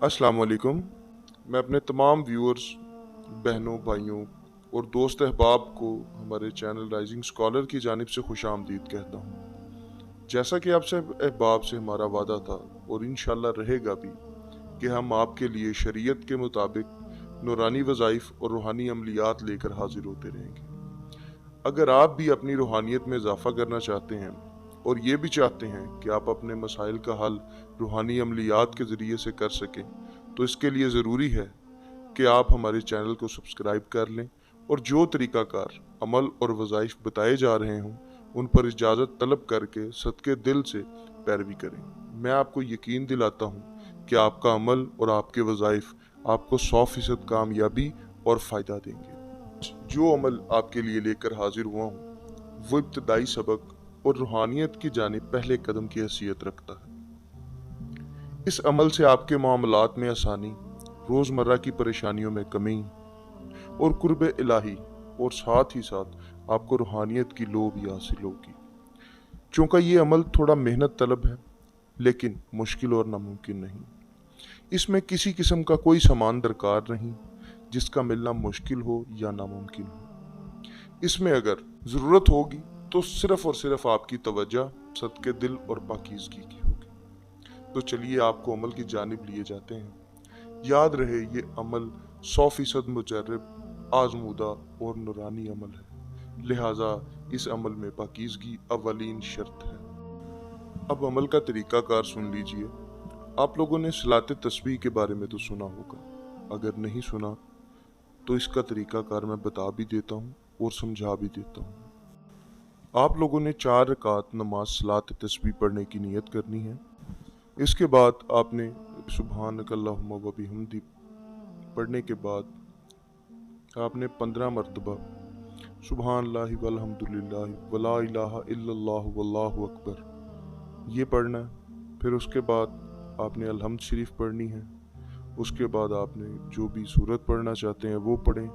अस्सलाम वालेकुम। मैं अपने तमाम व्यूअर्स, बहनों, भाइयों और दोस्त अहबाब को हमारे चैनल राइजिंग स्कॉलर की जानिब से खुशामदीद कहता हूँ। जैसा कि आपसे अहबाब से हमारा वादा था और इंशाल्लाह रहेगा भी कि हम आपके लिए शरीयत के मुताबिक नूरानी वज़ाइफ और रूहानी अमलियात लेकर हाजिर होते रहेंगे। अगर आप भी अपनी रूहानियत में इजाफा करना चाहते हैं और ये भी चाहते हैं कि आप अपने मसाइल का हल रूहानी अमलियात के ज़रिए से कर सकें, तो इसके लिए ज़रूरी है कि आप हमारे चैनल को सब्सक्राइब कर लें और जो तरीक़ाकार अमल और वज़ाइफ बताए जा रहे हों उन पर इजाज़त तलब करके सदके दिल से पैरवी करें। मैं आपको यकीन दिलाता हूँ कि आपका अमल और आपके वज़ाइफ आपको 100% कामयाबी और फ़ायदा देंगे। जो अमल आपके लिए लेकर हाजिर हुआ हूँ वो इब्तदाई सबक और रूहानियत की जानिब पहले कदम की हैसियत रखता है। इस अमल से आपके मामलात में आसानी, रोज़मर्रा की परेशानियों में कमी और कुर्ब इलाही और साथ ही साथ आपको रूहानियत की लो भी हासिल होगी। चूँकि ये अमल थोड़ा मेहनत तलब है लेकिन मुश्किल और नामुमकिन नहीं। इसमें किसी किस्म का कोई सामान दरकार नहीं जिसका मिलना मुश्किल हो या नामुमकिन हो। इसमें अगर ज़रूरत होगी तो सिर्फ़ और सिर्फ आपकी तवज्जो, सदके दिल और पाकीज़गी की होगी। तो चलिए आपको अमल की जानिब लिए जाते हैं। याद रहे ये अमल 100% मुजर्रब, आज़मूदा और नूरानी अमल है, लिहाजा इस अमल में पाकीज़गी अव्वलीन शर्त है। अब अमल का तरीक़ाकार सुन लीजिए। आप लोगों ने सलात तस्बीह के बारे में तो सुना होगा, अगर नहीं सुना तो इसका तरीक़ाकार मैं बता भी देता हूँ और समझा भी देता हूँ। आप लोगों ने 4 रकात नमाज सलात तस्बीह पढ़ने की नीयत करनी है। इसके बाद आपने सुबहानक अल्लाहुम्मा व बिहम्दी पढ़ने के बाद आपने 15 मरतबा सुबहानल्लाहि वल्हम्दुलिल्लाहि वला इलाहा इल्लल्लाहु वल्लाहु अकबर ये पढ़ना है। फिर उसके बाद आपने अलहम्द शरीफ पढ़नी है। उसके बाद आपने जो भी सूरत पढ़ना चाहते हैं वो पढ़ें।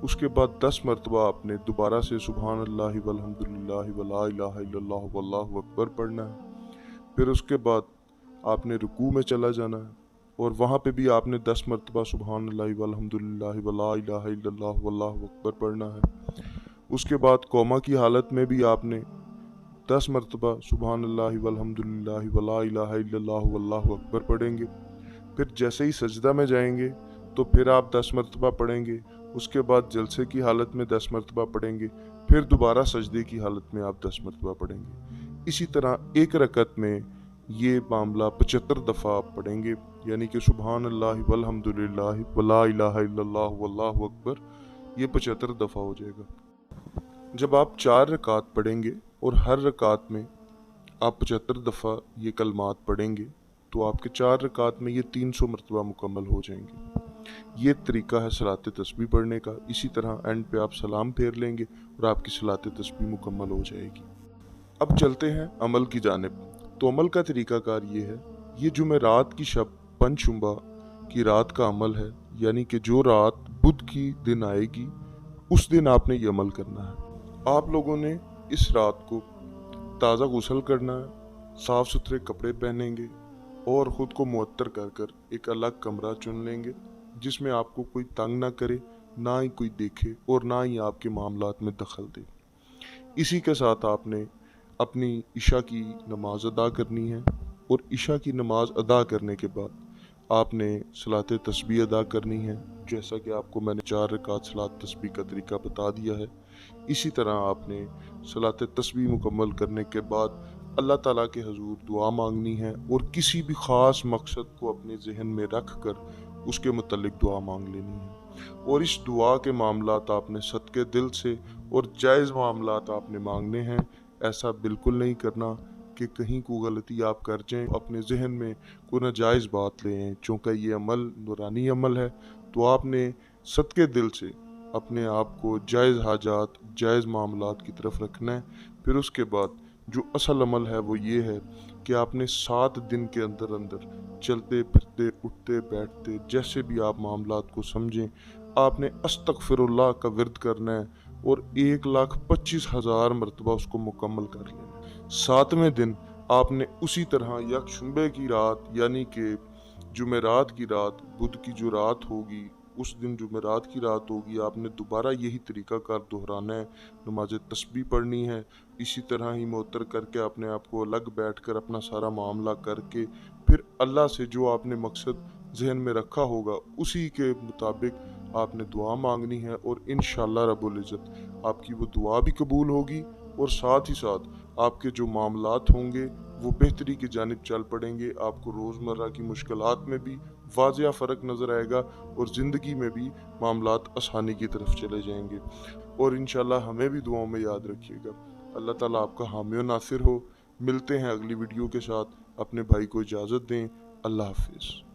उसके बाद 10 मरतबा आपने दोबारा से सुबहानल्लाहि वल्हम्दुलिल्लाहि वला इलाहा इल्लल्लाहु वल्लाहु अकबर पढ़ना है। फिर उसके बाद आपने रुकू में चला जाना है और वहाँ पे भी आपने 10 मरतबा सुबहानल्लाहि वल्हम्दुलिल्लाहि वला इलाहा इल्लल्लाहु वल्लाहु अकबर पढ़ना है। उसके बाद कौमा की हालत में भी आपने 10 मरतबा सुबहानल्लाहि वल्हम्दुलिल्लाहि वला इलाहा इल्लल्लाहु वल्लाहु अकबर पढ़ेंगे। फिर जैसे ही सजदा में जाएंगे तो फिर आप 10 मरतबा पढ़ेंगे। उसके बाद जलसे की हालत में 10 मरतबा पढ़ेंगे। फिर दोबारा सजदे की हालत में आप 10 मरतबा पढ़ेंगे। इसी तरह एक रकत में ये मामला 75 दफ़ा आप पढ़ेंगे, यानी कि सुबहानल्लाहि वल्हम्दुलिल्लाहि वला इलाहा इल्लल्लाहु वल्लाहु अकबर ये 75 दफ़ा हो जाएगा। जब आप 4 रकात पढ़ेंगे और हर रकात में आप 75 दफ़ा ये कलमात पढ़ेंगे तो आपके 4 रकात में ये 300 मरतबा मुकम्मल हो जाएंगे। ये तरीका है सलात तस्बीह पढ़ने का। इसी तरह एंड पे आप सलाम फेर लेंगे और आपकी सलात तस्बीह मुकम्मल हो जाएगी। अब चलते हैं अमल की जानिब। तो अमल का तरीकाकार ये है, ये जुमेरात की शब पंचशुंबा की रात का अमल है, यानी कि जो रात बुध की दिन आएगी उस दिन आपने ये अमल करना है। आप लोगों ने इस रात को ताज़ा गुस्ल करना है, साफ़ सुथरे कपड़े पहनेंगे और ख़ुद को मुअत्तर कर कर एक अलग कमरा चुन लेंगे जिसमें आपको कोई तंग ना करे, ना ही कोई देखे और ना ही आपके मामलात में दखल दे। इसी के साथ आपने अपनी इशा की नमाज अदा करनी है और इशा की नमाज अदा करने के बाद आपने सलात तस्बीह अदा करनी है। जैसा कि आपको मैंने 4 रकात सलात तस्बीह का तरीका बता दिया है। इसी तरह आपने सलात तस्बीह मुकम्मल करने के बाद अल्लाह ताला के हजूर दुआ मांगनी है और किसी भी ख़ास मकसद को अपने जहन में रख कर उसके मुतल्लिक दुआ मांग लेनी है। और इस दुआ के मामलात आपने सदके दिल से और जायज़ मामलात आपने मांगने हैं। ऐसा बिल्कुल नहीं करना कि कहीं को गलती आप कर जाएं, अपने जहन में कोई नाजायज़ बात लें। चूँकि ये अमल नूरानी अमल है तो आपने सदके दिल से अपने आप को जायज़ हाजात, जायज़ मामलात की तरफ रखना है। फिर उसके बाद जो असल अमल है वो ये है कि आपने 7 दिन के अंदर अंदर चलते फिरते उठते बैठते जैसे भी आप मामलात को समझें आपने अस्तगफिरुल्लाह का विर्द करना है और 1,25,000 मरतबा उसको मुकम्मल कर लेना है। 7वें दिन आपने उसी तरह यकशंबे की रात यानी कि जुमेरात की रात, बुध की जो रात होगी, उस दिन जुमेरात की रात होगी, आपने दोबारा यही तरीक़ाकार दोहराना है, नमाज़ तस्बीह पढ़नी है। इसी तरह ही मुअत्तर करके अपने आप को अलग बैठकर अपना सारा मामला करके फिर अल्लाह से जो आपने मकसद ज़हन में रखा होगा, उसी के मुताबिक आपने दुआ मांगनी है और इंशाअल्लाह रब्बुल इज़्ज़त आपकी वो दुआ भी कबूल होगी और साथ ही साथ आपके जो मामलात होंगे वो बेहतरी की जानिब चल पड़ेंगे। आपको रोज़मर्रा की मुश्किलात में भी वाज़िया फ़र्क नज़र आएगा और ज़िंदगी में भी मामलात आसानी की तरफ चले जाएंगे। और इंशाअल्लाह हमें भी दुआओं में याद रखिएगा। अल्लाह ताला आपका हामी और नासिर हो। मिलते हैं अगली वीडियो के साथ। अपने भाई को इजाज़त दें। अल्लाह हाफ़िज़।